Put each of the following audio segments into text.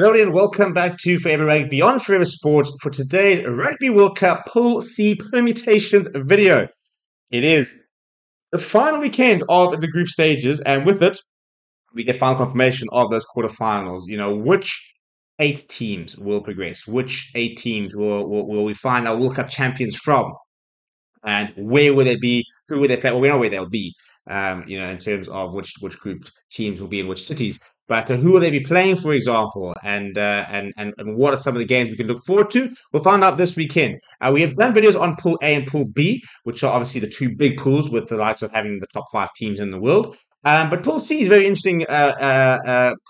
Hello and welcome back to Forever Rugby Beyond Forever Sports for today's Rugby World Cup Pool C Permutations video. It is the final weekend of the group stages, and with it, we get final confirmation of those quarterfinals. Which 8 teams will progress, which 8 teams will we find our World Cup champions from, and where will they be, who will they play? Well, we know where they'll be, in terms of which group teams will be in which cities. But who will they be playing, for example, and what are some of the games we can look forward to? We'll find out this weekend. We have done videos on Pool A and Pool B, which are obviously the two big pools with the likes of having the top 5 teams in the world. But Pool C is a very interesting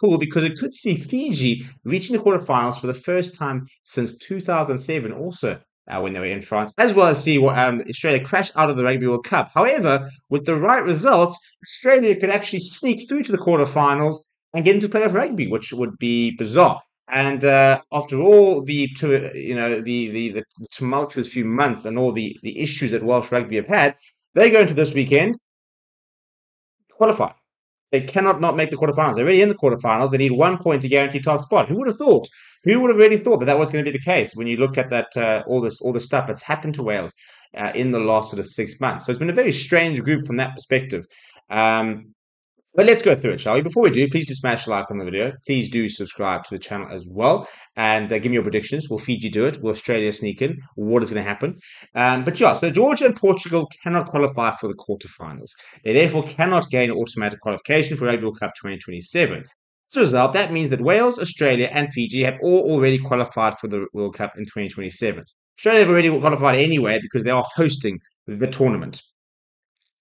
pool because it could see Fiji reaching the quarterfinals for the first time since 2007, also when they were in France, as well as see Australia crash out of the Rugby World Cup. However, with the right results, Australia could actually sneak through to the quarterfinals and get into playoff rugby, which would be bizarre. And after all the tumultuous few months and all the issues that Welsh rugby have had, they go into this weekend qualify. They cannot not make the quarterfinals. They're already in the quarterfinals. They need 1 point to guarantee top spot. Who would have thought? Who would have really thought that was going to be the case when you look at that all the stuff that's happened to Wales in the last sort of 6 months? So it's been a very strange group from that perspective. But let's go through it, shall we? Before we do, please do smash a like on the video. Please do subscribe to the channel as well. And give me your predictions. Will Fiji do it? Will Australia sneak in? What is going to happen? But yeah, so Georgia and Portugal cannot qualify for the quarterfinals. They therefore cannot gain automatic qualification for Rugby World Cup 2027. As a result, that means that Wales, Australia, and Fiji have all already qualified for the World Cup in 2027. Australia have already qualified anyway because they are hosting the tournament.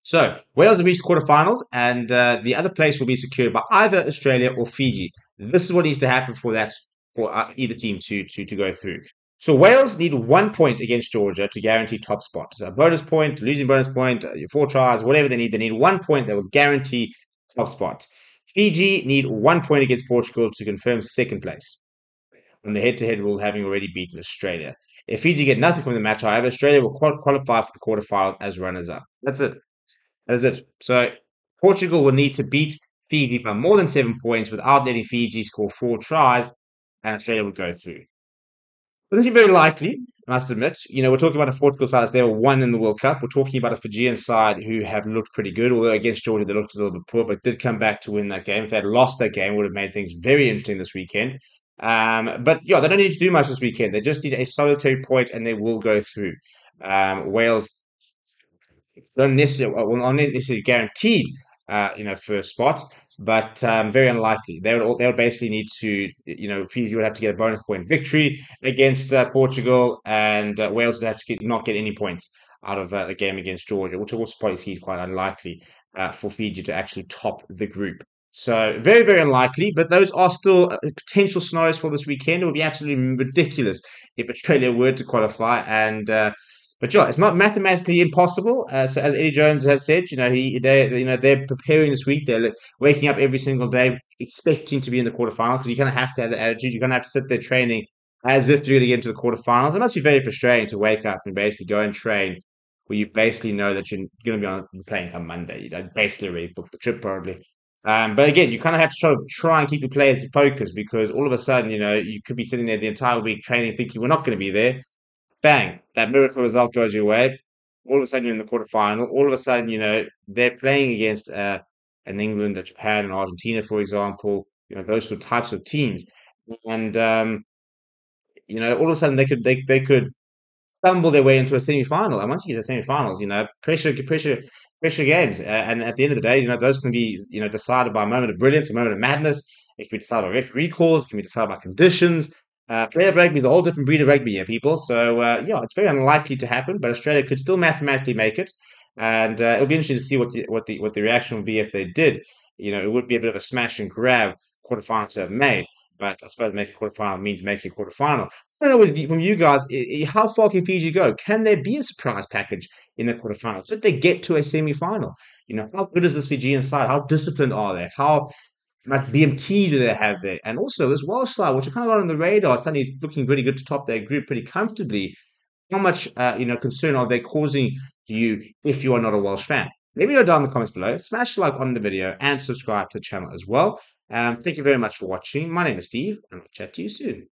So Wales have reached the quarterfinals, and the other place will be secured by either Australia or Fiji. This is what needs to happen for either team to go through. So Wales need 1 point against Georgia to guarantee top spot. So a bonus point, losing bonus point, your 4 tries, whatever they need. They need 1 point that will guarantee top spot. Fiji need 1 point against Portugal to confirm second place on the head-to-head rule, having already beaten Australia. If Fiji get nothing from the match, however, Australia will qualify for the quarterfinal as runners-up. That's it. That is it. So Portugal will need to beat Fiji by more than 7 points without letting Fiji score 4 tries, and Australia will go through. Doesn't seem very likely, I must admit. We're talking about a Portugal side that's never won in the World Cup. We're talking about a Fijian side who have looked pretty good, although against Georgia they looked a little bit poor, but did come back to win that game. If they had lost that game, it would have made things very interesting this weekend. But yeah, they don't need to do much this weekend. They just need a solitary point, and they will go through. Wales don't necessarily guaranteed, first spot, but very unlikely. They would basically need to, Fiji would have to get a bonus point victory against Portugal, and Wales would have to not get any points out of the game against Georgia, which also probably seems quite unlikely for Fiji to actually top the group. So very, very unlikely, but those are still potential scenarios for this weekend. It would be absolutely ridiculous if Australia were to qualify, and but yeah, it's not mathematically impossible. So as Eddie Jones has said, they're preparing this week. They're waking up every single day expecting to be in the quarterfinals, because you kind of have to have the attitude. You're going to have to sit there training as if you're going to get into the quarterfinals. It must be very frustrating to wake up and basically go and train where you basically know that you're going to be playing on Monday. You basically already booked the trip probably. But again, you kind of have to try and keep your players focused, because all of a sudden, you could be sitting there the entire week training thinking we're not going to be there. Bang, that miracle result goes your way. All of a sudden, you're in the quarterfinal. All of a sudden, they're playing against an England, a Japan, and Argentina, for example. Those sort of types of teams, and all of a sudden they could stumble their way into a semi-final. And once you get to semi-finals, pressure games. And at the end of the day, those can be decided by a moment of brilliance, a moment of madness. It can be decided by referee calls. It can be decided by conditions. Playoff rugby is a whole different breed of rugby here, people. So, yeah, it's very unlikely to happen, but Australia could still mathematically make it. And it'll be interesting to see what the reaction would be if they did. It would be a bit of a smash and grab quarterfinal to have made. But I suppose making a quarterfinal means making a quarterfinal. I don't know from you guys, how far can Fiji go? Can there be a surprise package in the quarterfinal? Should they get to a semi-final? How good is this Fijian side? How disciplined are they? How much BMT do they have there? And also this Welsh side, which are kind of on the radar, suddenly looking really good to top their group pretty comfortably. How much concern are they causing to you if you are not a Welsh fan? Let me know down in the comments below. Smash a like on the video and subscribe to the channel as well. Thank you very much for watching. My name is Steve, and I'll chat to you soon.